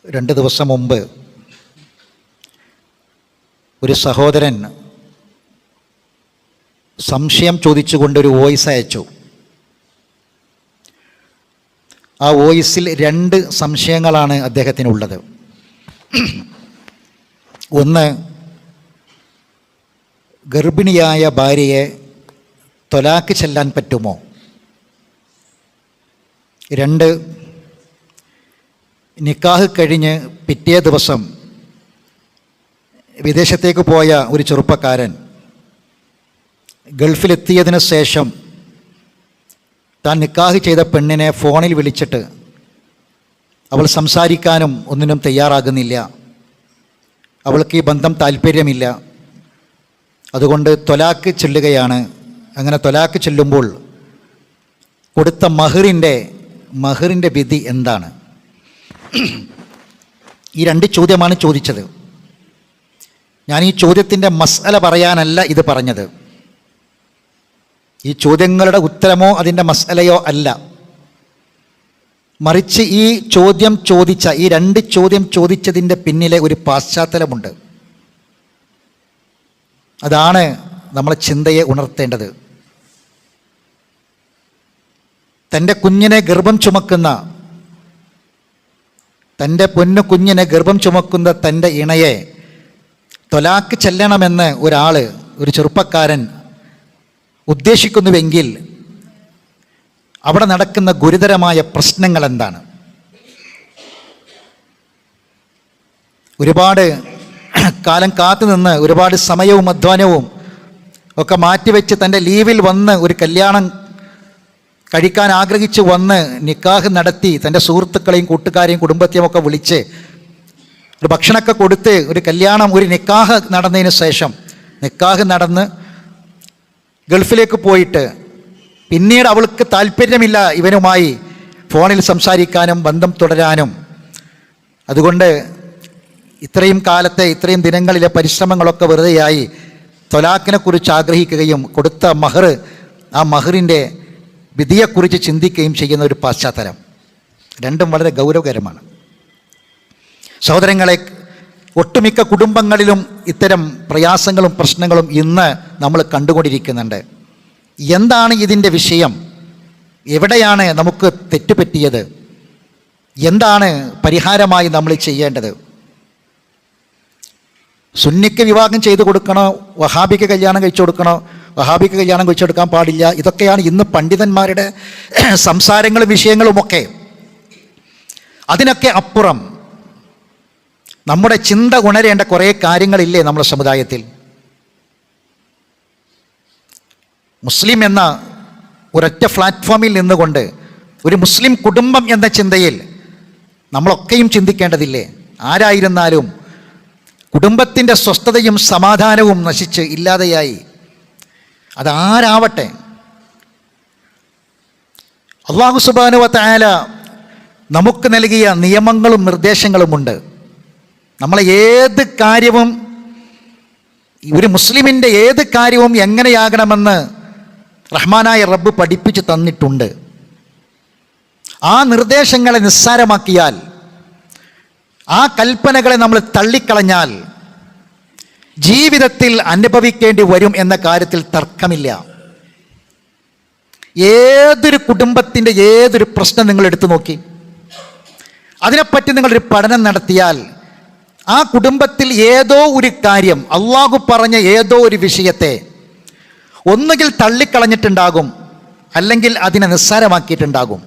2 ദിവസം മുമ്പ് ഒരു സഹോദരൻ സംശയം ചോദിച്ചുകൊണ്ടൊരു വോയിസ് അയച്ചു. ആ വോയിസിൽ 2 സംശയങ്ങളാണ് അദ്ദേഹത്തിനുള്ളത്. ഒന്ന്, ഗർഭിണിയായ ഭാര്യയെ ത്വലാഖ് ചെല്ലാൻ പറ്റുമോ? 2, നിക്കാഹ് കഴിഞ്ഞ് പിറ്റേ ദിവസം വിദേശത്തേക്ക് പോയ ഒരു ചെറുപ്പക്കാരൻ ഗൾഫിലെത്തിയതിന് ശേഷം താൻ നിക്കാഹ് ചെയ്ത പെണ്ണിനെ ഫോണിൽ വിളിച്ചിട്ട് അവൾ സംസാരിക്കാനും ഒന്നിനും തയ്യാറാകുന്നില്ല, അവൾക്ക് ഈ ബന്ധം താല്പര്യമില്ല, അതുകൊണ്ട് ത്വലാഖ് ചൊല്ലുകയാണ്. അങ്ങനെ ത്വലാഖ് ചൊല്ലുമ്പോൾ കൊടുത്ത മഹറിൻ്റെ വിധി എന്താണ്? ഈ 2 ചോദ്യമാണ് ചോദിച്ചത്. ഞാൻ ഈ ചോദ്യത്തിൻ്റെ മസ്അല പറയാനല്ല ഇത് പറഞ്ഞത്. ഈ ചോദ്യങ്ങളുടെ ഉത്തരമോ അതിൻ്റെ മസ്അലയോ അല്ല, മറിച്ച് ഈ 2 ചോദ്യം ചോദിച്ചതിൻ്റെ പിന്നിലെ ഒരു പാശ്ചാത്തലമുണ്ട്. അതാണ് നമ്മളെ ചിന്തയെ ഉണർത്തേണ്ടത്. തൻ്റെ കുഞ്ഞിനെ ഗർഭം ചുമക്കുന്ന, തൻ്റെ പൊന്നു കുഞ്ഞിനെ ഗർഭം ചുമക്കുന്ന തൻ്റെ ഇണയെ ത്വലാഖ് ചെല്ലണമെന്ന് ഒരു ചെറുപ്പക്കാരൻ ഉദ്ദേശിക്കുന്നുവെങ്കിൽ അവിടെ നടക്കുന്ന ഗുരുതരമായ പ്രശ്നങ്ങൾ എന്താണ്? ഒരുപാട് കാലം കാത്തുനിന്ന് ഒരുപാട് സമയവും അധ്വാനവും ഒക്കെ മാറ്റിവെച്ച് തൻ്റെ ലീവിൽ വന്ന് ഒരു കല്യാണം കഴിക്കാൻ ആഗ്രഹിച്ച് വന്ന് നിക്കാഹ് നടത്തി തൻ്റെ സുഹൃത്തുക്കളെയും കൂട്ടുകാരെയും കുടുംബത്തെയും ഒക്കെ വിളിച്ച് ഒരു ഭക്ഷണമൊക്കെ കൊടുത്ത് ഒരു കല്യാണം, ഒരു നിക്കാഹ് നടന്നതിന് ശേഷം നിക്കാഹ് നടന്ന് ഗൾഫിലേക്ക് പോയിട്ട് പിന്നീട് അവൾക്ക് താല്പര്യമില്ല ഇവനുമായി ഫോണിൽ സംസാരിക്കാനും ബന്ധം തുടരാനും. അതുകൊണ്ട് ഇത്രയും ദിനങ്ങളിലെ പരിശ്രമങ്ങളൊക്കെ വെറുതെയായി ത്വലാഖിനെ കുറിച്ച് ആഗ്രഹിക്കുകയും കൊടുത്ത ആ മഹറിൻ്റെ വിധിയെക്കുറിച്ച് ചിന്തിക്കുകയും ചെയ്യുന്ന ഒരു പാശ്ചാത്തലം. 2 വളരെ ഗൗരവകരമാണ്. സഹോദരങ്ങളെ, ഒട്ടുമിക്ക കുടുംബങ്ങളിലും ഇത്തരം പ്രയാസങ്ങളും പ്രശ്നങ്ങളും ഇന്ന് നമ്മൾ കണ്ടുകൊണ്ടിരിക്കുന്നുണ്ട്. എന്താണ് ഇതിൻ്റെ വിഷയം? എവിടെയാണ് നമുക്ക് തെറ്റുപറ്റിയത്? എന്താണ് പരിഹാരമായി നമ്മൾ ചെയ്യേണ്ടത്? സുന്നിക്ക് വിവാഹം ചെയ്തു കൊടുക്കണോ? വഹാബിക്ക് കല്യാണം കഴിച്ചു കൊടുക്കണോ? വഹാബിക്ക് കല്യാണം കഴിച്ചു കൊടുക്കാൻ പാടില്ല? ഇതൊക്കെയാണ് ഇന്ന് പണ്ഡിതന്മാരുടെ സംസാരങ്ങളും വിഷയങ്ങളുമൊക്കെ. അതിനൊക്കെ അപ്പുറം നമ്മുടെ ചിന്ത ഉണരേണ്ട കുറേ കാര്യങ്ങളില്ലേ നമ്മുടെ സമുദായത്തിൽ? മുസ്ലിം എന്ന ഒരൊറ്റ പ്ലാറ്റ്ഫോമിൽ നിന്നുകൊണ്ട് ഒരു മുസ്ലിം കുടുംബം എന്ന ചിന്തയിൽ നമ്മളൊക്കെയും ചിന്തിക്കേണ്ടതില്ലേ? ആരായിരുന്നാലും കുടുംബത്തിൻ്റെ സ്വസ്ഥതയും സമാധാനവും നശിച്ച് ഇല്ലാതെയായി. അതാരാവട്ടെ, അല്ലാഹു സുബ്ഹാനഹു വ തആല നമുക്ക് നൽകിയ നിയമങ്ങളും നിർദ്ദേശങ്ങളുമുണ്ട്. നമ്മളെ ഒരു മുസ്ലിമിൻ്റെ ഏത് കാര്യവും എങ്ങനെയാകണമെന്ന് റഹ്മാനായ റബ്ബ് പഠിപ്പിച്ച് തന്നിട്ടുണ്ട്. ആ നിർദ്ദേശങ്ങളെ നിസ്സാരമാക്കിയാൽ, ആ കൽപ്പനകളെ നമ്മൾ തള്ളിക്കളഞ്ഞാൽ ജീവിതത്തിൽ അനുഭവിക്കേണ്ടി വരും എന്ന കാര്യത്തിൽ തർക്കമില്ല. ഏതൊരു കുടുംബത്തിൻ്റെ ഏതൊരു പ്രശ്നം നിങ്ങൾ എടുത്തു നോക്കി, അതിനെപ്പറ്റി നിങ്ങളൊരു പഠനം നടത്തിയാൽ ആ കുടുംബത്തിൽ ഏതോ ഒരു കാര്യം, അള്ളാഹു പറഞ്ഞ ഏതോ ഒരു വിഷയത്തെ ഒന്നുകിൽ തള്ളിക്കളഞ്ഞിട്ടുണ്ടാകും, അല്ലെങ്കിൽ അതിനെ നിസ്സാരമാക്കിയിട്ടുണ്ടാകും.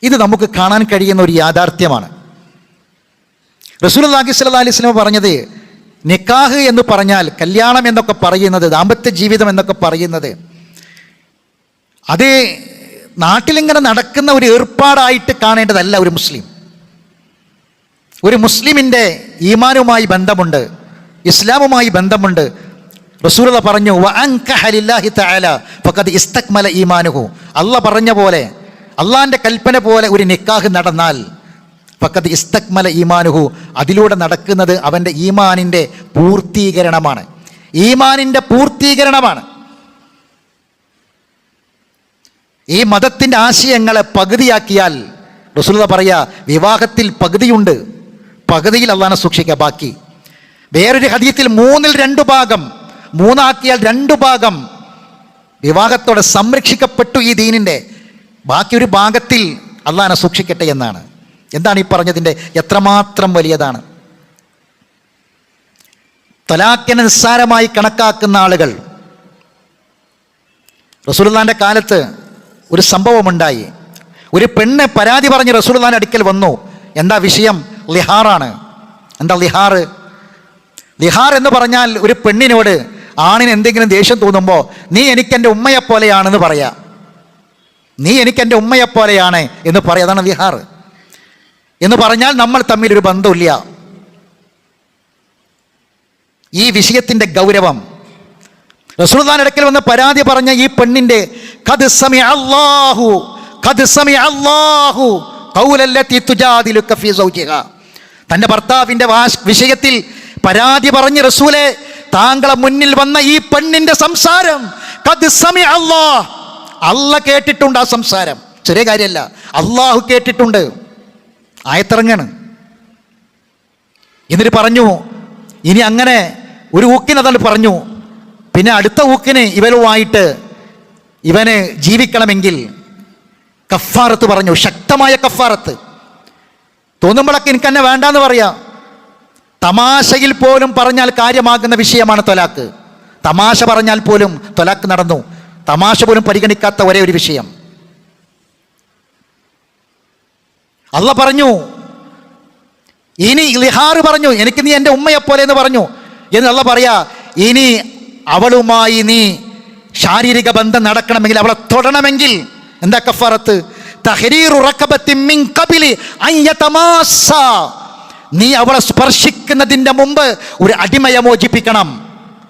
ഇത് നമുക്ക് കാണാൻ കഴിയുന്ന ഒരു യാഥാർത്ഥ്യമാണ്. റസൂലുള്ളാഹി സ്വല്ലല്ലാഹി അലൈഹി വസല്ലം പറഞ്ഞത്, നിക്കാഹ് എന്ന് പറഞ്ഞാൽ, കല്യാണം എന്നൊക്കെ പറയുന്നത്, ദാമ്പത്യ ജീവിതം എന്നൊക്കെ പറയുന്നത്, അത് നാട്ടിലിങ്ങനെ നടക്കുന്ന ഒരു ഏർപ്പാടായിട്ട് കാണേണ്ടതല്ല. ഒരു മുസ്ലിമിൻ്റെ ഈമാനുമായി ബന്ധമുണ്ട്, ഇസ്ലാമുമായി ബന്ധമുണ്ട്. റസൂലുള്ളാഹി പറഞ്ഞു, വഅൻകഹ ലില്ലാഹി തആല ഫഖദ് ഇസ്തക്മല ഈമാനുഹു. അല്ലാഹ് പറഞ്ഞ പോലെ, അള്ളാഹിൻ്റെ കൽപ്പന പോലെ ഒരു നിക്കാഹ് നടന്നാൽ ഫഖദ് ഇസ്തക്മല ഈമാനുഹു, അതിലൂടെ നടക്കുന്നത് അവൻ്റെ ഈമാനിൻ്റെ പൂർത്തീകരണമാണ്. ഈ മതത്തിൻ്റെ ആശയങ്ങളെ പകുതിയാക്കിയാൽ റസൂലുള്ളാഹി പറയാ, വിവാഹത്തിൽ പകുതിയുണ്ട്, പകുതിയിൽ അള്ളാഹനെ സൂക്ഷിക്കുക, ബാക്കി. വേറൊരു ഹദീസിൽ 2/3 ഭാഗം, 3 2 ഭാഗം വിവാഹത്തോടെ സംരക്ഷിക്കപ്പെട്ടു ഈ ദീനിൻ്റെ, ബാക്കി ഒരു ഭാഗത്തിൽ അള്ളാഹനെ സൂക്ഷിക്കട്ടെ എന്നാണ്. എന്താണ് ഈ പറഞ്ഞതിൻ്റെ എത്രമാത്രം വലിയതാണ്. തലാഖിനെ നിസ്സാരമായി കണക്കാക്കുന്ന ആളുകൾ. റസൂലുള്ളാഹിൻ്റെ കാലത്ത് ഒരു സംഭവമുണ്ടായി. ഒരു പെണ്ണ് പരാതി പറഞ്ഞ് റസൂലുള്ളാഹിന്റെ അടുക്കൽ വന്നു. എന്താ വിഷയം? ലിഹാറാണ്. എന്താ ലിഹാർ? ലിഹാർ എന്ന് പറഞ്ഞാൽ ഒരു പെണ്ണിനോട് ആണിന് എന്തെങ്കിലും ദേഷ്യം തോന്നുമ്പോൾ നീ എനിക്കെൻ്റെ ഉമ്മയെപ്പോലെയാണെന്ന് പറയാ, നീ എനിക്കെൻ്റെ ഉമ്മയെപ്പോലെയാണ് എന്ന് പറയാം. അതാണ് ലിഹാർ എന്ന് പറഞ്ഞാൽ നമ്മൾ തമ്മിൽ ഒരു ബന്ധമില്ല. ഈ വിഷയത്തിൻ്റെ ഗൗരവം റസൂലുള്ളാഹിന്റെ അടുക്കൽ വന്ന് പരാതി പറഞ്ഞ ഈ പെണ്ണിൻ്റെ ഖദ് സമിഅ അല്ലാഹു ഖൗലല്ലതി തുജാദിലുക ഫീ സൗജിഹാ, തൻ്റെ ഭർത്താവിൻ്റെ വിഷയത്തിൽ പരാതി പറഞ്ഞ് റസൂലേ, താങ്കളെ മുന്നിൽ വന്ന ഈ പെണ്ണിൻ്റെ സംസാരം ഖദ് സമിഅ അല്ലാഹ്, അല്ലാഹ് കേട്ടിട്ടുണ്ട്. ആ സംസാരം ചെറിയ കാര്യമല്ല, അല്ലാഹു കേട്ടിട്ടുണ്ട്. ആയത്തിറങ്ങാണ്. എന്നിട്ട് പറഞ്ഞു, ഇനി അങ്ങനെ ഒരു ഊക്കിനതാണ് പറഞ്ഞു, പിന്നെ അടുത്ത ഊക്കിന് ഇവരുമായിട്ട് ഇവന് ജീവിക്കണമെങ്കിൽ കഫാറത്ത് പറഞ്ഞു, ശക്തമായ കഫാറത്ത്. തോന്നുമ്പോഴൊക്കെ എനിക്ക് എന്നെ വേണ്ടാന്ന് പറയാം. തമാശയിൽ പോലും പറഞ്ഞാൽ കാര്യമാകുന്ന വിഷയമാണ് ത്വലാക്ക്. തമാശ പറഞ്ഞാൽ പോലും ത്വലാക്ക് നടന്നു. തമാശ പോലും പരിഗണിക്കാത്ത ഒരേ ഒരു വിഷയം. അല്ലാഹ് പറഞ്ഞു, ഇനി ലിഹാർ പറഞ്ഞു, എനിക്ക് നീ എൻ്റെ ഉമ്മയെപ്പോലെ എന്ന് പറഞ്ഞു. എന്ന് അല്ലാഹ് പറയാ, ഇനി അവളുമായി നീ ശാരീരിക ബന്ധം നടക്കണമെങ്കിൽ, അവളെ തൊടണമെങ്കിൽ എന്താ കഫാറത്ത്? തഹ്രീറു റഖബത്തിൻ മിൻ ഖബലി അൻ യതമാസ്സ, നീ അവളെ സ്പർശിക്കുന്നതിൻ്റെ മുമ്പ് ഒരു അടിമയെ മോചിപ്പിക്കണം.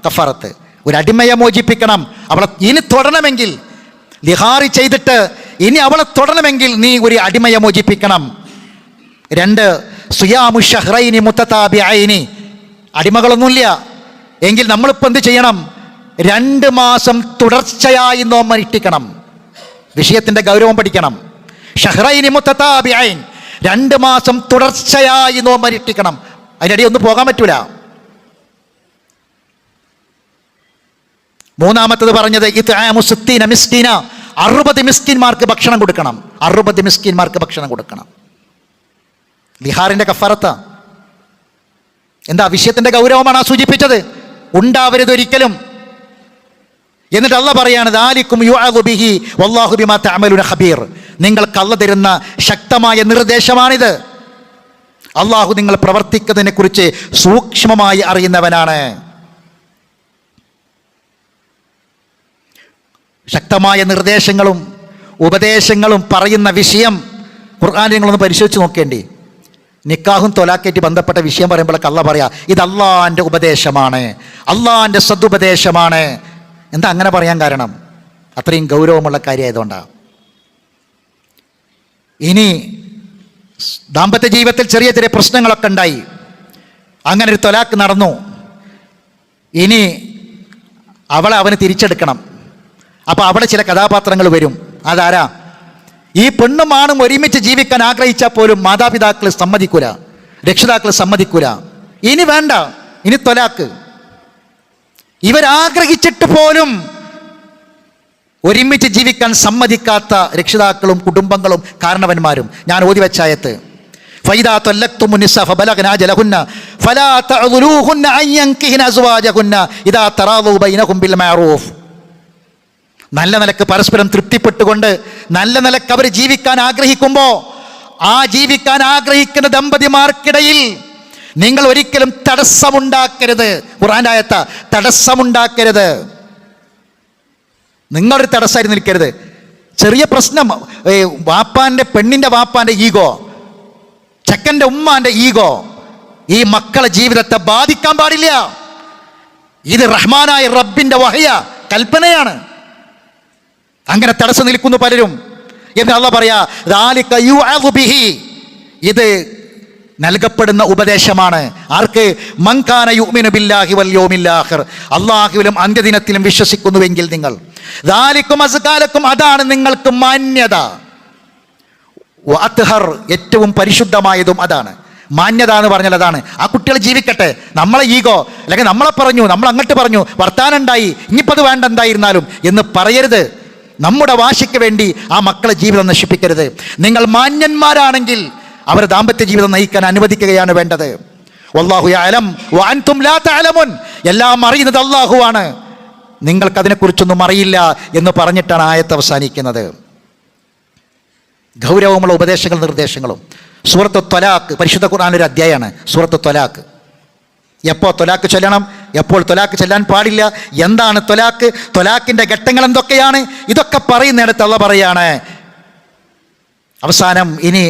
കഫാറത്ത് ഒരു അടിമയെ മോചിപ്പിക്കണം. അവളെ ഇനി തൊടണമെങ്കിൽ, ലിഹാറി ചെയ്തിട്ട് ഇനി അവളെ തൊടണമെങ്കിൽ നീ ഒരു അടിമയെ മോചിപ്പിക്കണം. 2 സുയാമു ഷഹ്റൈനി മുത്തതാബിഐനി, അടിമകളൊന്നുമില്ല എങ്കിൽ നമ്മളിപ്പോൾ എന്ത് ചെയ്യണം? 2 മാസം തുടർച്ചയായി നോമ്പനുഷ്ഠിക്കണം. വിഷയത്തിൻ്റെ ഗൗരവം പഠിക്കണം. ഷഹ്റൈനി മുത്തതാബിഐൻ, 2 മാസം തുടർച്ചയായി നോമ്പനുഷ്ഠിക്കണം. അതിനിടയിൽ ഒന്നും പോകാൻ പറ്റൂല. 3-മത്തത് പറഞ്ഞത് ഇത്ആമു 60 മിസ്കീന, 60 മിസ്കീന്മാർക്ക് ഭക്ഷണം കൊടുക്കണം. 60 മിസ്കീന്മാർക്ക് ഭക്ഷണം കൊടുക്കണം. ലിഹാറിൻ്റെ കഫാറത്ത എന്താ? വിഷയത്തിൻ്റെ ഗൗരവമാണ് ആ സൂചിപ്പിച്ചത്. ഉണ്ടാവരുത് ഒരിക്കലും. എന്നിട്ട് അല്ലാഹ് പറയാണ്, ദാലികും യുഅദു ബിഹി വല്ലാഹു ബിമാ തഅമലൂന ഖബീർ, നിങ്ങൾക്ക് അല്ലാഹ് തരുന്ന ശക്തമായ നിർദ്ദേശമാണിത്. അല്ലാഹു നിങ്ങൾ പ്രവർത്തിക്കുന്നതിനെ കുറിച്ച് സൂക്ഷ്മമായി അറിയുന്നവനാണ്. ശക്തമായ നിർദ്ദേശങ്ങളും ഉപദേശങ്ങളും പറയുന്ന വിഷയം ഖുർആൻ നിങ്ങളൊന്ന് പരിശോധിച്ച് നോക്കേണ്ടി. നിക്കാഹും തൊലാക്കേറ്റി ബന്ധപ്പെട്ട വിഷയം പറയുമ്പോഴൊക്കെ അല്ലാഹ് പറയാ, ഇത് അള്ളാഹിൻ്റെ ഉപദേശമാണ്, അള്ളാഹിൻ്റെ സദുപദേശമാണ്. എന്താ അങ്ങനെ പറയാൻ കാരണം? അത്രയും ഗൗരവമുള്ള കാര്യമായതുകൊണ്ടാണ്. ഇനി ദാമ്പത്യ ജീവിതത്തിൽ ചെറിയ ചെറിയ പ്രശ്നങ്ങളൊക്കെ ഉണ്ടായി, അങ്ങനെ ഒരു തൊലാക്ക് നടന്നു. ഇനി അവളെ അവന് തിരിച്ചെടുക്കണം. അപ്പോൾ അവിടെ ചില കഥാപാത്രങ്ങൾ വരും. അതാരാ? ഈ പെണ്ണും ആണും ഒരുമിച്ച് ജീവിക്കാൻ ആഗ്രഹിച്ചാൽ പോലും മാതാപിതാക്കൾ സമ്മതിക്കൂല, രക്ഷിതാക്കൾ സമ്മതിക്കൂല. ഇനി വേണ്ട, ഇനി തൊലാക്ക്. ഇവരാഗ്രഹിച്ചിട്ട് പോലും ഒരുമിച്ച് ജീവിക്കാൻ സമ്മതിക്കാത്ത രക്ഷിതാക്കളും കുടുംബങ്ങളും കാരണവന്മാരും. ഞാൻ ഓതി വെച്ച ആയത്ത്, ഫൈദാ തല്ലഖ്തുമുൻ നിസാ ഫബലഗ്നാ അജലഹുന്ന ഫലാ തഅദുലൂഹുന്ന അൻ യൻകിഹ്ന അസ്വാജഹുന്ന ഇദാ തറാദൂ ബൈനഹും ബിൽ മഅറൂഫ്. നല്ല നിലക്ക് പരസ്പരം തൃപ്തിപ്പെട്ടുകൊണ്ട് നല്ല നിലക്ക് അവർ ജീവിക്കാൻ ആഗ്രഹിക്കുമ്പോൾ, ആ ജീവിക്കാൻ ആഗ്രഹിക്കുന്ന ദമ്പതിമാർക്കിടയിൽ നിങ്ങൾ ഒരിക്കലും തടസ്സമുണ്ടാക്കരുത്. ഖുർആന്റെ ആയത്താ, തടസ്സമുണ്ടാക്കരുത്. നിങ്ങളൊരു തടസ്സമായിട്ട് നിൽക്കരുത്. ചെറിയ പ്രശ്നം, പെണ്ണിൻ്റെ വാപ്പാൻ്റെ ഈഗോ, ചെക്കൻ്റെ ഉമ്മാൻ്റെ ഈഗോ ഈ മക്കളെ ജീവിതത്തെ ബാധിക്കാൻ പാടില്ല. ഇത് റഹ്മാനായ റബ്ബിൻ്റെ വഹയ, കൽപ്പനയാണ്. അങ്ങനെ തടസ്സം നിൽക്കുന്നു പലരും. എന്ന് അല്ലാഹ് പറയാ, ദാലിക യുഅദു ബിഹി, ഇത് നൽകപ്പെടുന്ന ഉപദേശമാണ്. ആർക്ക്? മൻ കാന യുഅ്മിനു ബില്ലാഹി വൽ യൗമിൽ ആഖിർ, അല്ലാഹുവിലും അന്ത്യദിനത്തിലും വിശ്വസിക്കുന്നുവെങ്കിൽ നിങ്ങൾ. ദാലികും അസ്കാലക്കും, അതാണ് നിങ്ങൾക്ക് മാന്യത. വഅത്ഹർ, ഏറ്റവും പരിശുദ്ധമായതും അതാണ്. മാന്യത എന്ന് പറഞ്ഞാൽ അതാണ്. ആ കുട്ടികൾ ജീവിക്കട്ടെ. നമ്മളെ ഈഗോ അല്ലെങ്കിൽ നമ്മളെ പറഞ്ഞു, നമ്മൾ അങ്ങോട്ട് പറഞ്ഞു, വർത്താനം ഉണ്ടായി, ഇനിയിപ്പോൾ അത് വേണ്ട എന്തായിരുന്നാലും എന്ന് പറയരുത്. നമ്മുടെ വാശിക്ക് വേണ്ടി ആ മക്കളെ ജീവിതം നശിപ്പിക്കരുത്. നിങ്ങൾ മാന്യന്മാരാണെങ്കിൽ അവർ ദാമ്പത്യ ജീവിതം നയിക്കാൻ അനുവദിക്കുകയാണ് വേണ്ടത്. വല്ലാഹു യഅലം വഅൻതും ലാ തഅലമുൻ, എല്ലാം അറിയുന്നത് അല്ലാഹുവാണ്, നിങ്ങൾക്കതിനെക്കുറിച്ചൊന്നും അറിയില്ല എന്ന് പറഞ്ഞിട്ടാണ് ആയത്ത് അവസാനിക്കുന്നത്. ഗൗരവമുള്ള ഉപദേശങ്ങളും നിർദ്ദേശങ്ങളും. സൂറത്ത് ത്വലാഖ്, പരിശുദ്ധ ഖുർആനിലെ ഒരു അധ്യായമാണ് സൂറത്ത് ത്വലാഖ്. എപ്പോൾ ത്വലാഖ് ചൊല്ലണം, എപ്പോൾ ത്വലാഖ് ചെല്ലാൻ പാടില്ല, എന്താണ് ത്വലാഖ്, ത്വലാഖിൻ്റെ ഘട്ടങ്ങൾ എന്തൊക്കെയാണ്, ഇതൊക്കെ പറയുന്നിടത്ത് അള്ളാഹ് പറയാണ് അവസാനം ഇനി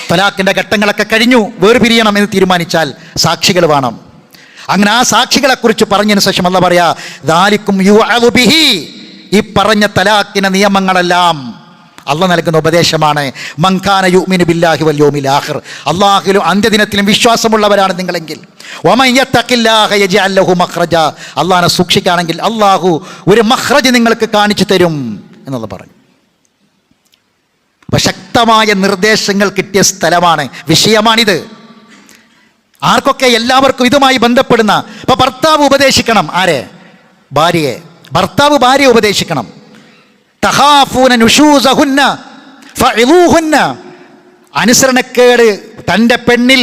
ത്വലാഖിൻ്റെ ഘട്ടങ്ങളൊക്കെ കഴിഞ്ഞു, വേർപിരിയണം എന്ന് തീരുമാനിച്ചാൽ സാക്ഷികൾ വേണം. അങ്ങനെ ആ സാക്ഷികളെക്കുറിച്ച് പറഞ്ഞതിന് ശേഷം അള്ളാഹ് പറയാ ദാലിക്കും യുഅദു ബിഹി, ഈ പറഞ്ഞ തലാഖിന്റെ നിയമങ്ങളെല്ലാം അള്ളാഹ് നൽകുന്ന ഉപദേശമാണ്. മൻകാന യുഅ്മിനു ബില്ലാഹി വൽ യൗമിൽ ആഖിർ, അള്ളാഹുവിലും അന്ത്യദിനത്തിലും വിശ്വാസമുള്ളവരാണ് നിങ്ങളെങ്കിൽ, വമൻ യത്തഖില്ലാഹ യജ്അൽ ലഹു മഖ്റജ, അള്ളാഹനെ സൂക്ഷിക്കുകയാണെങ്കിൽ അള്ളാഹു ഒരു മഖ്റജ് നിങ്ങൾക്ക് കാണിച്ചു തരും എന്നുള്ളത് പറഞ്ഞു. അപ്പോൾ ശക്തമായ നിർദ്ദേശങ്ങൾ കിട്ടിയ സ്ഥലമാണ്, വിഷയമാണിത്. ആർക്കൊക്കെ? എല്ലാവർക്കും ഇതുമായി ബന്ധപ്പെടുന്ന. ഇപ്പോൾ ഭർത്താവ് ഉപദേശിക്കണം ആരെ? ഭാര്യയെ. ഭർത്താവ് ഭാര്യയെ ഉപദേശിക്കണം. തഖാഫൂന നുശൂസഹുന്ന ഫഇദൂഹുന്ന, അനുസരണക്കേട്, തൻ്റെ പെണ്ണിൽ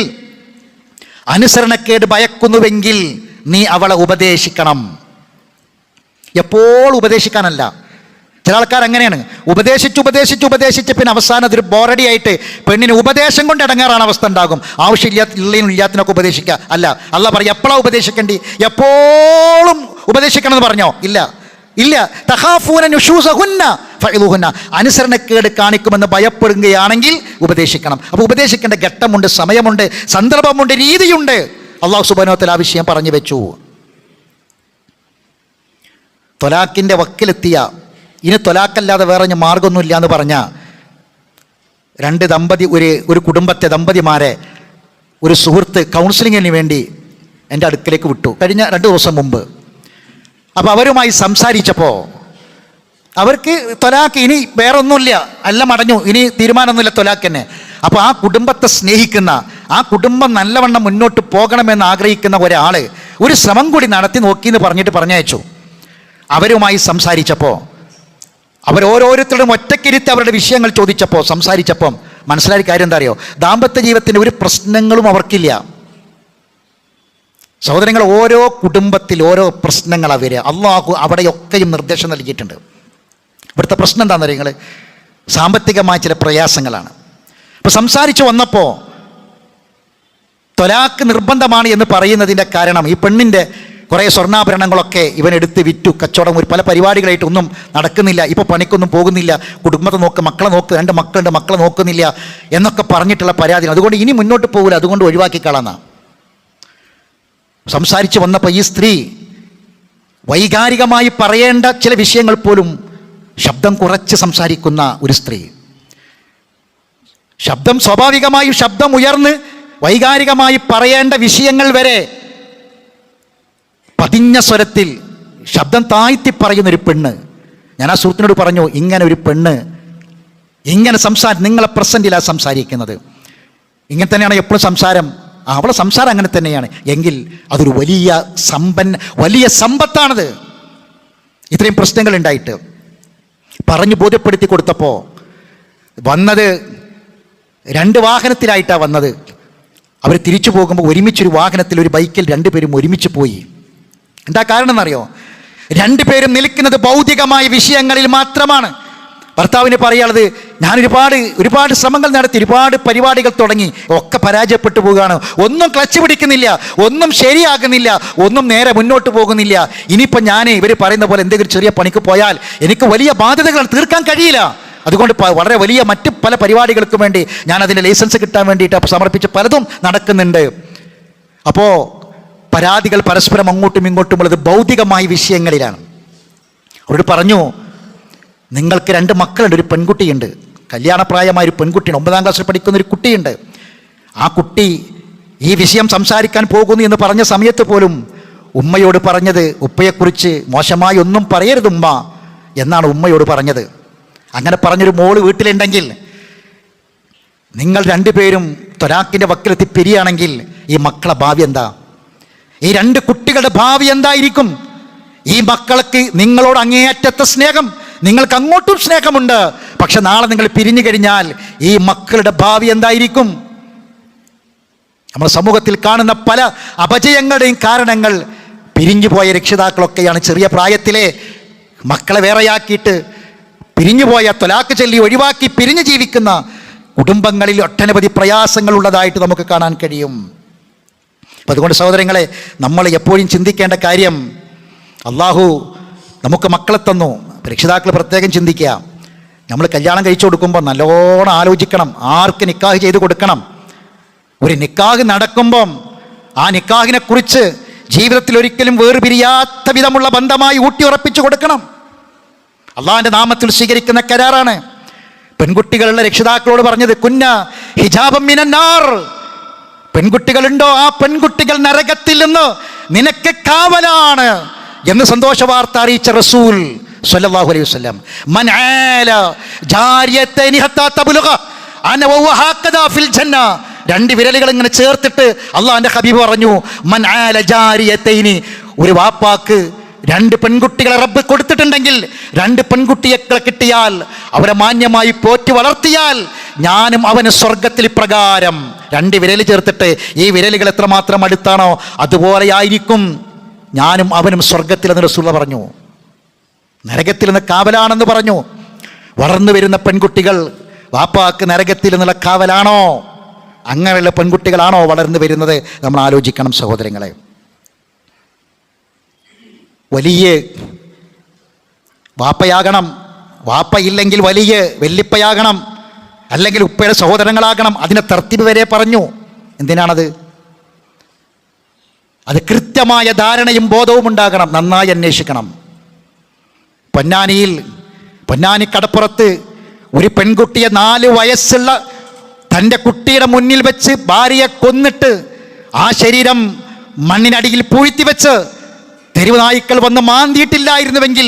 അനുസരണക്കേട് ഭയക്കുന്നുവെങ്കിൽ നീ അവളെ ഉപദേശിക്കണം. എപ്പോൾ ഉപദേശിക്കാനല്ല. ചില ആൾക്കാർ അങ്ങനെയാണ്, ഉപദേശിച്ച് പിന്നെ അവസാനം അതൊരു ബോറടി ആയിട്ട് പെണ്ണിന് ഉപദേശം കൊണ്ട് ഇടങ്ങാറാണ് അവസ്ഥ ഉണ്ടാകും. ഇല്ലാത്തിനൊക്കെ ഉപദേശിക്കുക അല്ല. അള്ളാഹ് പറയും എപ്പോഴാണ് ഉപദേശിക്കേണ്ടി? എപ്പോഴും ഉപദേശിക്കണം എന്ന് പറഞ്ഞോ? ഇല്ല. തഖാഫൂന നുശൂസഹുന്ന ഫഇദൂഹുന്ന, അനുസരണക്കേട് കാണിക്കുമെന്ന് ഭയപ്പെടുകയാണെങ്കിൽ ഉപദേശിക്കണം. അപ്പോൾ ഉപദേശിക്കേണ്ട ഘട്ടമുണ്ട്, സമയമുണ്ട്, സന്ദർഭമുണ്ട്, രീതിയുണ്ട്. അള്ളാഹു സുബ്ഹാനഹു വ തആല ആ വിഷയം പറഞ്ഞു വെച്ചു. ത്വലാഖിൻ്റെ വക്കിലെത്തിയ, ഇനി ത്വലാഖല്ലാതെ വേറെ മാർഗമൊന്നുമില്ല എന്ന് പറഞ്ഞ രണ്ട് ഒരു കുടുംബത്തെ ദമ്പതിമാരെ ഒരു സുഹൃത്ത് കൗൺസിലിങ്ങിന് വേണ്ടി എൻ്റെ അടുക്കലേക്ക് വിട്ടു കഴിഞ്ഞ 2 ദിവസം മുമ്പ്. അപ്പോൾ അവരുമായി സംസാരിച്ചപ്പോൾ അവർക്ക് ത്വലാഖ് ഇനി വേറെ ഒന്നുമില്ല, എല്ലാം അടഞ്ഞു, ഇനി തീരുമാനമൊന്നുമില്ല ത്വലാഖ് തന്നെ. അപ്പോൾ ആ കുടുംബത്തെ സ്നേഹിക്കുന്ന, ആ കുടുംബം നല്ലവണ്ണം മുന്നോട്ട് പോകണമെന്ന് ആഗ്രഹിക്കുന്ന ഒരാൾ ഒരു ശ്രമം കൂടി നടത്തി നോക്കിയെന്ന് പറഞ്ഞിട്ട് പറഞ്ഞയച്ചു. അവരുമായി സംസാരിച്ചപ്പോൾ അവരോരോരുത്തരും ഒറ്റക്കിരുത്തി അവരുടെ വിഷയങ്ങൾ സംസാരിച്ചപ്പം മനസ്സിലായ കാര്യം എന്താ അറിയോ? ദാമ്പത്യ ജീവിതത്തിൻ്റെ ഒരു പ്രശ്നങ്ങളും അവർക്കില്ല. സഹോദരങ്ങൾ, ഓരോ കുടുംബത്തിൽ ഓരോ പ്രശ്നങ്ങളാണ് വരിക. അള്ളാഹു അവിടെയൊക്കെയും നിർദ്ദേശം നൽകിയിട്ടുണ്ട്. ഇവിടുത്തെ പ്രശ്നം എന്താണെന്ന് അറിയുങ്ങൾ? സാമ്പത്തികമായ ചില പ്രയാസങ്ങളാണ്. അപ്പോൾ സംസാരിച്ചു വന്നപ്പോൾ ത്വലാഖ് നിർബന്ധമാണ് എന്ന് പറയുന്നതിൻ്റെ കാരണം ഈ പെണ്ണിൻ്റെ കുറേ സ്വർണ്ണാഭരണങ്ങളൊക്കെ ഇവനെടുത്ത് വിറ്റു, കച്ചവടം, പല പരിപാടികളായിട്ട് ഒന്നും നടക്കുന്നില്ല, ഇപ്പോൾ പണിക്കൊന്നും പോകുന്നില്ല, കുടുംബത്തെ നോക്ക്, മക്കളെ നോക്ക്, 2 മക്കളുണ്ട്, മക്കളെ നോക്കുന്നില്ല എന്നൊക്കെ പറഞ്ഞിട്ടുള്ള പരാതി. അതുകൊണ്ട് ഇനി മുന്നോട്ട് പോകില്ല, അതുകൊണ്ട് ഒഴിവാക്കിക്കളാന്നാ സംസാരിച്ച് വന്നപ്പോൾ ഈ സ്ത്രീ വൈകാരികമായി പറയേണ്ട ചില വിഷയങ്ങൾ പോലും ശബ്ദം കുറച്ച് സംസാരിക്കുന്ന ഒരു സ്ത്രീ. സ്വാഭാവികമായും ശബ്ദം ഉയർന്ന് വൈകാരികമായി പറയേണ്ട വിഷയങ്ങൾ വരെ പതിഞ്ഞ സ്വരത്തിൽ ശബ്ദം താഴ്ത്തി പറയുന്നൊരു പെണ്ണ്. ഞാൻ ആ സുഹൃത്തിനോട് പറഞ്ഞു, ഇങ്ങനെ ഒരു പെണ്ണ് ഇങ്ങനെ നിങ്ങളെ പ്രസൻറ്റിലാണ് സംസാരിക്കുന്നത്, ഇങ്ങനെ തന്നെയാണ് എപ്പോഴും സംസാരം. അവളെ സംസാരം അങ്ങനെ തന്നെയാണ് എങ്കിൽ അതൊരു വലിയ സമ്പത്താണത്. ഇത്രയും പ്രശ്നങ്ങൾ ഉണ്ടായിട്ട് പറഞ്ഞു ബോധ്യപ്പെടുത്തി കൊടുത്തപ്പോൾ വന്നത് 2 വാഹനത്തിലായിട്ടാണ് വന്നത്. അവർ തിരിച്ചു പോകുമ്പോൾ ഒരുമിച്ചൊരു വാഹനത്തിൽ, ഒരു ബൈക്കിൽ 2 പേരും ഒരുമിച്ച് പോയി. എന്താ കാരണം എന്നറിയോ? 2 പേരും നിൽക്കുന്നത് ഭൗതികമായ വിഷയങ്ങളിൽ മാത്രമാണ്. ഭർത്താവിന് പറയാനുള്ളത്, ഞാൻ ഒരുപാട് ശ്രമങ്ങൾ നടത്തി, ഒരുപാട് പരിപാടികൾ തുടങ്ങി, ഒക്കെ പരാജയപ്പെട്ടു പോവുകയാണ്, ഒന്നും ക്ലച്ച് പിടിക്കുന്നില്ല, ഒന്നും ശരിയാകുന്നില്ല, ഒന്നും നേരെ മുന്നോട്ട് പോകുന്നില്ല. ഇനിയിപ്പോൾ ഞാൻ ഇവർ പറയുന്ന പോലെ എന്തെങ്കിലും ചെറിയ പണിക്ക് പോയാൽ എനിക്ക് വലിയ ബാധ്യതകൾ തീർക്കാൻ കഴിയില്ല. അതുകൊണ്ട് വളരെ വലിയ മറ്റ് പല പരിപാടികൾക്കും വേണ്ടി ഞാൻ അതിൻ്റെ ലൈസൻസ് കിട്ടാൻ വേണ്ടിയിട്ട് സമർപ്പിച്ച് പലതും നടക്കുന്നുണ്ട്. അപ്പോൾ പരാതികൾ പരസ്പരം അങ്ങോട്ടും ഇങ്ങോട്ടുമുള്ളത് ഭൗതികമായ വിഷയങ്ങളിലാണ്. അവരോട് പറഞ്ഞു, നിങ്ങൾക്ക് 2 മക്കളുണ്ട്, ഒരു പെൺകുട്ടിയുണ്ട്, കല്യാണപ്രായമായ ഒരു പെൺകുട്ടിയാണ്, 9ാം ക്ലാസ്സിൽ പഠിക്കുന്ന ഒരു കുട്ടിയുണ്ട്. ആ കുട്ടി ഈ വിഷയം സംസാരിക്കാൻ പോകുന്നു എന്ന് പറഞ്ഞ സമയത്ത് പോലും ഉമ്മയോട് പറഞ്ഞത്, ഉപ്പയെക്കുറിച്ച് മോശമായി ഒന്നും പറയരുത് ഉമ്മ എന്നാണ് ഉമ്മയോട് പറഞ്ഞത്. അങ്ങനെ പറഞ്ഞൊരു മോള് വീട്ടിലുണ്ടെങ്കിൽ നിങ്ങൾ രണ്ടുപേരും ത്വലാഖിൻ്റെ വക്കിലെത്തി പിരിയാണെങ്കിൽ ഈ മക്കളെ ഭാവി എന്താ? ഈ രണ്ട് കുട്ടികളുടെ ഭാവി എന്തായിരിക്കും? ഈ മക്കൾക്ക് നിങ്ങളോട് അങ്ങേയറ്റത്തെ സ്നേഹം, നിങ്ങൾക്ക് അങ്ങോട്ടും സ്നേഹമുണ്ട്. പക്ഷെ നാളെ നിങ്ങൾ പിരിഞ്ഞു കഴിഞ്ഞാൽ ഈ മക്കളുടെ ഭാവി എന്തായിരിക്കും? നമ്മുടെ സമൂഹത്തിൽ കാണുന്ന പല അപജയങ്ങളുടെയും കാരണങ്ങൾ പിരിഞ്ഞുപോയ രക്ഷിതാക്കളൊക്കെയാണ്. ചെറിയ പ്രായത്തിലെ മക്കളെ വേറെയാക്കിയിട്ട് പിരിഞ്ഞുപോയ, ത്വലാഖ് ചൊല്ലി ഒഴിവാക്കി പിരിഞ്ഞു ജീവിക്കുന്ന കുടുംബങ്ങളിൽ ഒട്ടനവധി പ്രയാസങ്ങൾ ഉള്ളതായിട്ട് നമുക്ക് കാണാൻ കഴിയും. അപ്പം അതുകൊണ്ട് സഹോദരങ്ങളെ, നമ്മൾ എപ്പോഴും ചിന്തിക്കേണ്ട കാര്യം, അള്ളാഹു നമുക്ക് മക്കളെ തന്നു. രക്ഷിതാക്കൾ പ്രത്യേകം ചിന്തിക്കുക. നമ്മൾ കല്യാണം കഴിച്ചു കൊടുക്കുമ്പോൾ നല്ലോണം ആലോചിക്കണം ആർക്ക് നിക്കാഹ് ചെയ്ത് കൊടുക്കണം. ഒരു നിക്കാഹ് നടക്കുമ്പം ആ നിക്കാഹിനെ കുറിച്ച് ജീവിതത്തിൽ ഒരിക്കലും വേർപിരിയാത്ത വിധമുള്ള ബന്ധമായി ഊട്ടി ഉറപ്പിച്ചു കൊടുക്കണം. അള്ളാഹിൻ്റെ നാമത്തിൽ സ്വീകരിക്കുന്ന കരാറാണ്. പെൺകുട്ടികളുടെ രക്ഷിതാക്കളോട് പറഞ്ഞത് കുന്ന ഹിജാബം മിനന്നാർ, പെൺകുട്ടികളുണ്ടോ ആ പെൺകുട്ടികൾ നരകത്തിൽ നിന്ന് നിനക്ക് കാവലാണ് എന്ന് സന്തോഷ വാർത്ത അറിയിച്ച റസൂൽ സ്വല്ലല്ലാഹു അലൈഹി വസല്ലം. മൻ ആല ജാരിയതൈനി ഹത്താ തബ്ലുഗ അന വഹുവ ഹഖദാ ഫിൽ ജന്ന. രണ്ട് വിരലുകൾ ഇങ്ങനെ ചേർത്തിട്ട് അള്ളാഹിന്റെ ഹബീബ് പറഞ്ഞു, മൻ ആല ജാരിയതൈനി, ഒരു വാപ്പാക്ക് രണ്ട് പെൺകുട്ടികളെ റബ്ബ് കൊടുത്തിട്ടുണ്ടെങ്കിൽ, രണ്ട് പെൺകുട്ടികളെ കിട്ടിയാൽ അവരെ മാന്യമായി പോറ്റി വളർത്തിയാൽ ഞാനും അവന് സ്വർഗത്തിൽ പ്രകാരം, രണ്ട് വിരൽ ചേർത്തിട്ട് ഈ വിരലുകൾ എത്രമാത്രം അടുത്താണോ അതുപോലെയായിരിക്കും ഞാനും അവനും സ്വർഗത്തിൽ എന്ന് റസൂൽ പറഞ്ഞു. നരകത്തിൽ നിന്ന് കാവലാണെന്ന് പറഞ്ഞു. വളർന്നു വരുന്ന പെൺകുട്ടികൾ വാപ്പാക്ക് നരകത്തിൽ നിന്നുള്ള കാവലാണോ? അങ്ങനെയുള്ള പെൺകുട്ടികളാണോ വളർന്നു വരുന്നത്? നമ്മൾ ആലോചിക്കണം സഹോദരങ്ങളെ. വലിയ വാപ്പയാകണം, വാപ്പയില്ലെങ്കിൽ വലിയ വെല്ലിപ്പയാകണം, അല്ലെങ്കിൽ ഉപ്പയുടെ സഹോദരങ്ങളാകണം. അതിൻ്റെ തർത്തീബ് വരെ പറഞ്ഞു. എന്തിനാണത്? അത് കൃത്യമായ ധാരണയും ബോധവും ഉണ്ടാകണം. നന്നായി അന്വേഷിക്കണം. പൊന്നാനി കടപ്പുറത്ത് ഒരു പെൺകുട്ടിയെ 4 വയസ്സുള്ള തൻ്റെ കുട്ടിയുടെ മുന്നിൽ വെച്ച് ഭാര്യയെ കൊന്നിട്ട് ആ ശരീരം മണ്ണിനടിയിൽ പൂഴ്ത്തി വെച്ച് തെരുവ് നായ്ക്കൾ വന്ന് മാന്തിയിട്ടില്ലായിരുന്നുവെങ്കിൽ,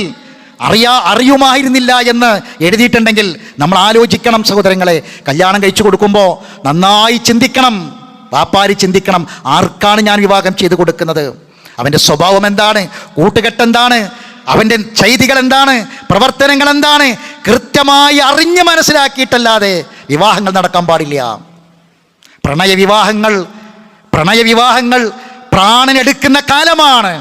അറിയുമായിരുന്നില്ല എന്ന് എഴുതിയിട്ടുണ്ടെങ്കിൽ നമ്മൾ ആലോചിക്കണം സഹോദരങ്ങളെ. കല്യാണം കഴിച്ചു കൊടുക്കുമ്പോൾ നന്നായി ചിന്തിക്കണം. വാപ്പാരി ചിന്തിക്കണം, ആർക്കാണ് ഞാൻ വിവാഹം ചെയ്തു കൊടുക്കുന്നത്? അവൻ്റെ സ്വഭാവം എന്താണ്? കൂട്ടുകെട്ടെന്താണ്? അവൻ്റെ ചെയ്തികൾ എന്താണ്? പ്രവർത്തനങ്ങൾ എന്താണ്? കൃത്യമായി അറിഞ്ഞ് മനസ്സിലാക്കിയിട്ടല്ലാതെ വിവാഹങ്ങൾ നടക്കാൻ പാടില്ല. പ്രണയവിവാഹങ്ങൾ പ്രാണനെടുക്കുന്ന കാലമാണ്.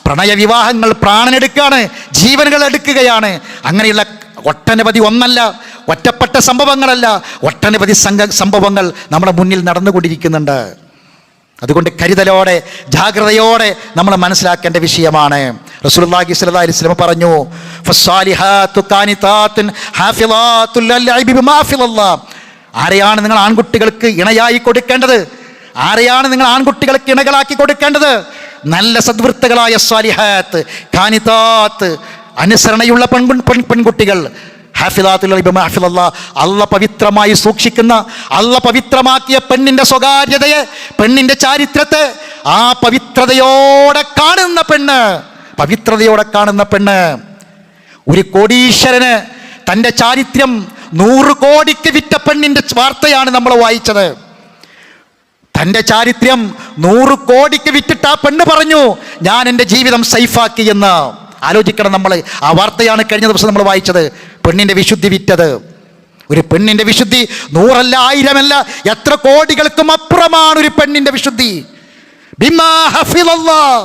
പ്രണയവിവാഹങ്ങൾ പ്രാണനെടുക്കുകയാണ്, ജീവനുകൾ എടുക്കുകയാണ്. അങ്ങനെയുള്ള ഒട്ടനവധി, ഒന്നല്ല ഒറ്റപ്പെട്ട സംഭവങ്ങളല്ല, ഒട്ടനവധി സംഭവങ്ങൾ നമ്മുടെ മുന്നിൽ നടന്നുകൊണ്ടിരിക്കുന്നുണ്ട്. അതുകൊണ്ട് കരുതലോടെ ജാഗ്രതയോടെ നമ്മൾ മനസ്സിലാക്കേണ്ട വിഷയമാണ്. റസൂലുള്ളാഹി സ്വല്ലല്ലാഹു അലൈഹി വസല്ലം പറഞ്ഞു, ഫസ്സാലിഹാതു ഖാനിതാത്തുൻ ഹാഫിളാത്തുൽ ലൽഇബി ബിമാ ഹാഫിളല്ലാഹ്. ആരെയാണ് നിങ്ങൾ ആൺകുട്ടികൾക്ക് ഇണയായി കൊടുക്കേണ്ടത്? ആരെയാണ് നിങ്ങൾ ആൺകുട്ടികൾക്ക് ഇണകളാക്കി കൊടുക്കേണ്ടത്? നല്ല സദ്വൃത്തകളായ സ്വാലിഹാത്ത്, ഖാനിതാത്ത്, അനുസരണയുള്ള പെൺകുട്ടികൾ, അള്ള പവിത്രമായി സൂക്ഷിക്കുന്ന, അള്ള പവിത്രമാക്കിയ പെണ്ണിന്റെ സ്വകാര്യതയെ, പെണ്ണിന്റെ ചാരിത്രത്തെ ആ പവിത്രതയോടെ കാണുന്ന പെണ്ണ്. ഒരു കോടീശ്വരന് തൻ്റെ ചാരിത്രം 100 കോടിക്ക് വിറ്റ പെണ്ണിന്റെ വാർത്തയാണ് നമ്മൾ വായിച്ചത്. തൻ്റെ ചാരിത്രം 100 കോടിക്ക് വിറ്റിട്ട് ആ പെണ്ണ് പറഞ്ഞു, ഞാൻ എൻ്റെ ജീവിതം സൈഫാക്കി എന്ന്. ആലോചിക്കണം നമ്മൾ. ആ വാർത്തയാണ് കഴിഞ്ഞ ദിവസം നമ്മൾ വായിച്ചത്. പെണ്ണിൻ്റെ വിശുദ്ധി വിറ്റത്. ഒരു പെണ്ണിൻ്റെ വിശുദ്ധി 100 അല്ല, 1000 അല്ല, എത്ര കോടികൾക്കും അപ്പുറമാണ് ഒരു പെണ്ണിൻ്റെ വിശുദ്ധി. ബിമാ ഹഫിളല്ലാഹ്,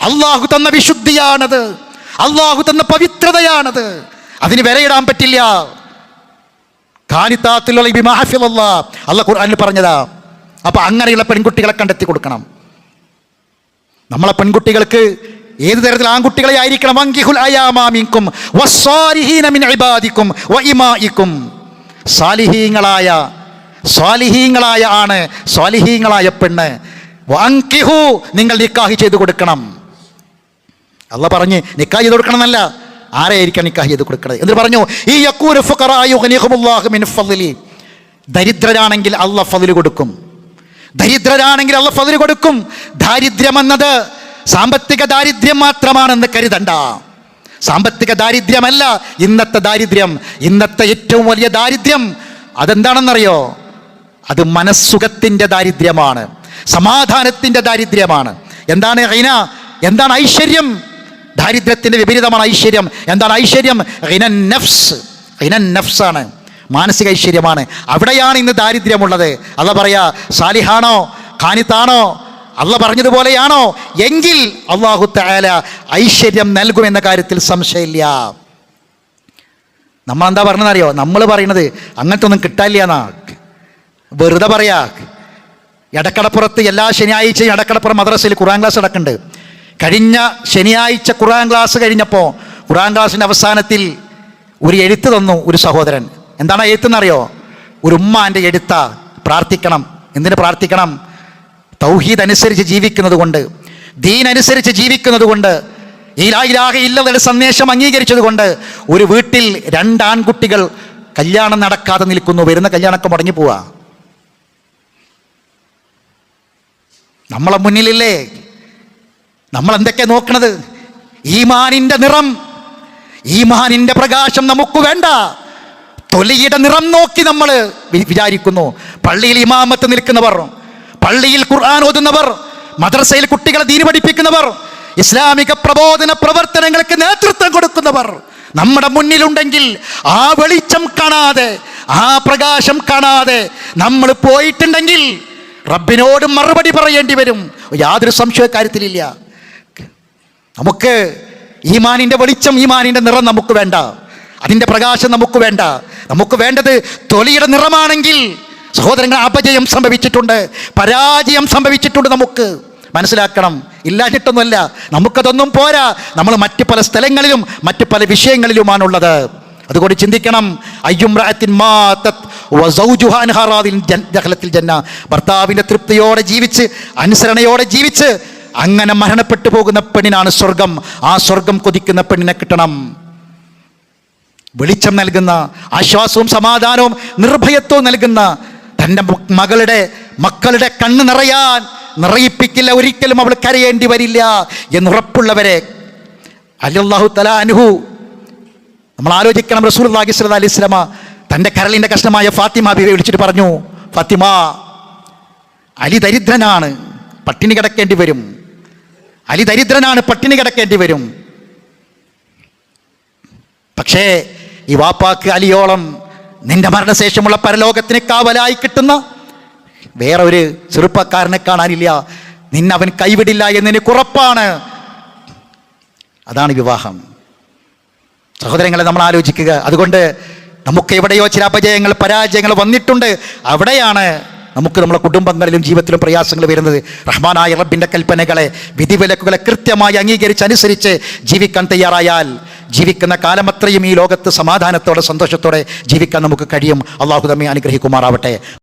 അള്ളാഹു തന്ന വിശുദ്ധിയാണത്, അള്ളാഹു തന്ന പവിത്രതയാണത്. അതിന് വിലയിടാൻ പറ്റില്ല. ഖാനിതാത്തുൽ ബിമാ ഹഫിളല്ലാഹ് അള്ളാഹ് ഖുർആനിൽ പറഞ്ഞതാ. അപ്പൊ അങ്ങനെയുള്ള പെൺകുട്ടികളെ കണ്ടെത്തി കൊടുക്കണം. നമ്മളെ പെൺകുട്ടികൾക്ക് ഏത് തരത്തിൽ ആൺകുട്ടികളെ ആയിരിക്കണം? വങ്കിഹുൽ അയാമാ മിൻകും വസ്സാലിഹീന മിൻ ഇബാദിക്കും വഇമാഇക്കും. സ്വാലിഹീങ്ങളായ ആണ്, സ്വാലിഹീങ്ങളായ പെണ്ണ്. വങ്കിഹു, നിങ്ങൾ നിക്കാഹ് ചെയ്തു കൊടുക്കണം. അല്ലാഹ് പറഞ്ഞ് നിക്കാഹ് ചെയ്ത് കൊടുക്കണം എന്നല്ല, ആരെയായിരിക്കാം നിക്കാഹ് ചെയ്ത് കൊടുക്കുന്നത് എന്ന് പറഞ്ഞു. ഈ യഖൂലു ഫുഖറാ യുഗ്നിഹുമുല്ലാഹു മിൻ ഫദ്ലി. ദരിദ്രരാണെങ്കിൽ അല്ലാഹ് ഫദ്ല് കൊടുക്കും. ദരിദ്രരാണെങ്കിൽ അല്ലാഹ് ഫദ്ല് കൊടുക്കും. ദാരിദ്ര്യം എന്നത് സാമ്പത്തിക ദാരിദ്ര്യം മാത്രമാണെന്ന് കരുതണ്ട. സാമ്പത്തിക ദാരിദ്ര്യമല്ല ഇന്നത്തെ ദാരിദ്ര്യം. ഇന്നത്തെ ഏറ്റവും വലിയ ദാരിദ്ര്യം അതെന്താണെന്നറിയോ? അത് മനസ്സുഖത്തിൻ്റെ ദാരിദ്ര്യമാണ്, സമാധാനത്തിൻ്റെ ദാരിദ്ര്യമാണ്. എന്താണ് ഹിന? എന്താണ് ഐശ്വര്യം? ദാരിദ്ര്യത്തിൻ്റെ വിപരീതമാണ് ഐശ്വര്യം. എന്താണ് ഐശ്വര്യം? ഹിനൻ നഫ്സ്. ഹിനൻ നഫ്സാണ്, മാനസിക ഐശ്വര്യമാണ്. അവിടെയാണ് ഇന്ന് ദാരിദ്ര്യമുള്ളത്. അല്ലാഹ് പറയാ, സാലിഹാണോ ഖാനിത്താണോ അല്ലാഹ് പറഞ്ഞതുപോലെയാണോ എങ്കിൽ അല്ലാഹു തആല ഐശ്വര്യം നൽകുമെന്ന കാര്യത്തിൽ സംശയമില്ല. നമ്മളെന്താ പറഞ്ഞതെന്നറിയോ? നമ്മൾ പറയുന്നത് അങ്ങനത്തെ ഒന്നും കിട്ടാനില്ല എന്നാ, വെറുതെ പറയാ. എടക്കടപ്പുറത്ത് എല്ലാ ശനിയാഴ്ചയും എടക്കടപ്പുറം മദ്രസയിൽ ഖുർആൻ ക്ലാസ് നടക്കുന്നുണ്ട്. കഴിഞ്ഞ ശനിയാഴ്ച ഖുർആൻ ക്ലാസ് കഴിഞ്ഞപ്പോൾ ഖുർആൻ ക്ലാസിൻ്റെ അവസാനത്തിൽ ഒരു എഴുത്ത് തന്നു ഒരു സഹോദരൻ. എന്താണ് എഴുത്തെന്നറിയോ? ഒരു ഉമ്മാൻ്റെ എഴുത്താ. പ്രാർത്ഥിക്കണം. എന്തിനു പ്രാർത്ഥിക്കണം? തൗഹീദ് അനുസരിച്ച് ജീവിക്കുന്നത് കൊണ്ട്, ദീൻ അനുസരിച്ച് ജീവിക്കുന്നത് കൊണ്ട്, ഈ ലാ ഇലാഹ ഇല്ലല്ലാഹ് സന്ദേശം അംഗീകരിച്ചത് കൊണ്ട് ഒരു വീട്ടിൽ 2 ആൺകുട്ടികൾ കല്യാണം നടക്കാതെ നിൽക്കുന്നു. വരുന്ന കല്യാണമൊക്കെ മുടങ്ങി പോവാ. നമ്മളെ മുന്നിലില്ലേ? നമ്മൾ എന്തൊക്കെ നോക്കണത്? ഈമാനിൻ്റെ നിറം, ഈമാനിൻ്റെ പ്രകാശം നമുക്ക് വേണ്ട. തൊലിയുടെ നിറം നോക്കി നമ്മൾ വിചാരിക്കുന്നു. പള്ളിയിൽ ഇമാമത്ത് നിൽക്കുന്നവർ, പള്ളിയിൽ ഖുർആൻ ഓതുന്നവർ, മദ്രസയിൽ കുട്ടികളെ ദീൻ പഠിപ്പിക്കുന്നവർ, ഇസ്ലാമിക പ്രബോധന പ്രവർത്തനങ്ങൾക്ക് നേതൃത്വം കൊടുക്കുന്നവർ നമ്മുടെ മുന്നിലുണ്ടെങ്കിൽ ആ വെളിച്ചം കാണാതെ, ആ പ്രകാശം കാണാതെ നമ്മൾ പോയിട്ടുണ്ടെങ്കിൽ റബ്ബിനോട് മറുപടി പറയേണ്ടി വരും. യാതൊരു സംശയ കാര്യത്തിലില്ല. നമുക്ക് ഈമാനിൻ്റെ വെളിച്ചം, ഈമാനിൻ്റെ നിറം നമുക്ക് വേണ്ട. അതിൻ്റെ പ്രകാശം നമുക്ക് വേണ്ട. നമുക്ക് വേണ്ടത് തൊലിയുടെ നിറമാണെങ്കിൽ സഹോദരങ്ങൾ, അപജയം സംഭവിച്ചിട്ടുണ്ട്, പരാജയം സംഭവിച്ചിട്ടുണ്ട്. നമുക്ക് മനസ്സിലാക്കണം. ഇല്ലാഞ്ഞിട്ടൊന്നുമല്ല, നമുക്കതൊന്നും പോരാ. നമ്മൾ മറ്റ് പല സ്ഥലങ്ങളിലും മറ്റ് പല വിഷയങ്ങളിലുമാണുള്ളത്. അതുകൊണ്ട് ചിന്തിക്കണം. അയ്യുംറഅത്തിൻ മാതത് വസൗജുഹാ അൻഹാ റാദിൻ ദഖലത്തിൽ ജന്ന. ഭർത്താവിൻ്റെ തൃപ്തിയോടെ ജീവിച്ച്, അനുസരണയോടെ ജീവിച്ച് അങ്ങനെ മരണപ്പെട്ടു പോകുന്ന പെണ്ണിനാണ് സ്വർഗം. ആ സ്വർഗം കൊതിക്കുന്ന പെണ്ണിനെ കിട്ടണം. വെളിച്ചം നൽകുന്ന, ആശ്വാസവും സമാധാനവും നിർഭയത്വവും നൽകുന്ന, തൻ്റെ മക്കളുടെ കണ്ണ് നിറയിപ്പിക്കില്ല, ഒരിക്കലും അവൾ കരയേണ്ടി വരില്ല എന്നുറപ്പുള്ളവരെ അല്ലാഹു തആല അൻഹു. നമ്മൾ ആലോചിക്കണം. റസൂലുള്ളാഹി സ്വല്ലല്ലാഹി അലൈഹി വസല്ലമ തൻ്റെ കരളിൻ്റെ കഷ്ണമായ ഫാത്തിമ ബീവിയെ വിളിച്ചിട്ട് പറഞ്ഞു, ഫാത്തിമ, അലി ദരിദ്രനാണ്, പട്ടിണി കിടക്കേണ്ടി വരും. അലി ദരിദ്രനാണ്, പട്ടിണി കിടക്കേണ്ടി വരും. പക്ഷേ ഈ വാപ്പാക്ക് അലിയോളം നിന്റെ മരണശേഷമുള്ള പരലോകത്തിന് കാവലായി കിട്ടുന്ന വേറെ ഒരു ചെറുപ്പക്കാരനെ കാണാനില്ല. നിന്നവൻ കൈവിടില്ല എന്നെനിക്ക് ഉറപ്പാണ്. അതാണ് വിവാഹം. സഹോദരങ്ങളെ, നമ്മൾ ആലോചിക്കുക. അതുകൊണ്ട് നമുക്ക് എവിടെയോ ചില അപജയങ്ങൾ, പരാജയങ്ങൾ വന്നിട്ടുണ്ട്. അവിടെയാണ് നമുക്ക് നമ്മുടെ കുടുംബങ്ങളിലും ജീവിതത്തിലും പ്രയാസങ്ങൾ വരുന്നത്. റഹ്മാനായ റബ്ബിൻ്റെ കൽപ്പനകളെ, വിധിവിലക്കുകളെ കൃത്യമായി അംഗീകരിച്ച് അനുസരിച്ച് ജീവിക്കാൻ തയ്യാറായാൽ ജീവിക്കുന്ന കാലമത്രയും ഈ ലോകത്ത് സമാധാനത്തോടെ, സന്തോഷത്തോടെ ജീവിക്കാൻ നമുക്ക് കഴിയും. അള്ളാഹു നമ്മെ അനുഗ്രഹിക്കുമാറാവട്ടെ.